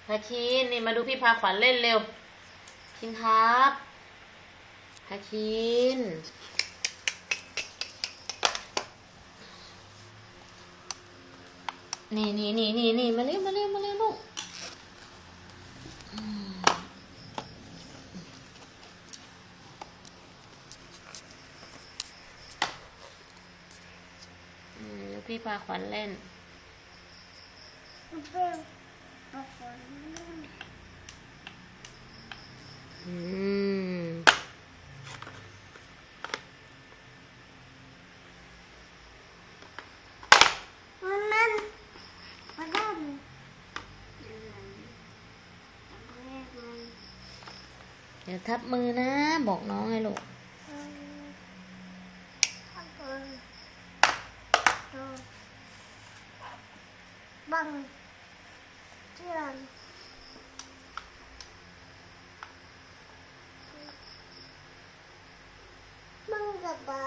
พาคินนี่มาดูพี่พาขวัญเล่นเร็วคินครับพาคินนี่มาเร็วลูกพี่พาขวัญเล่นเดี๋ยวทับมือนะบอกน้องให้ลูกบังเจือนบังกระเป๋า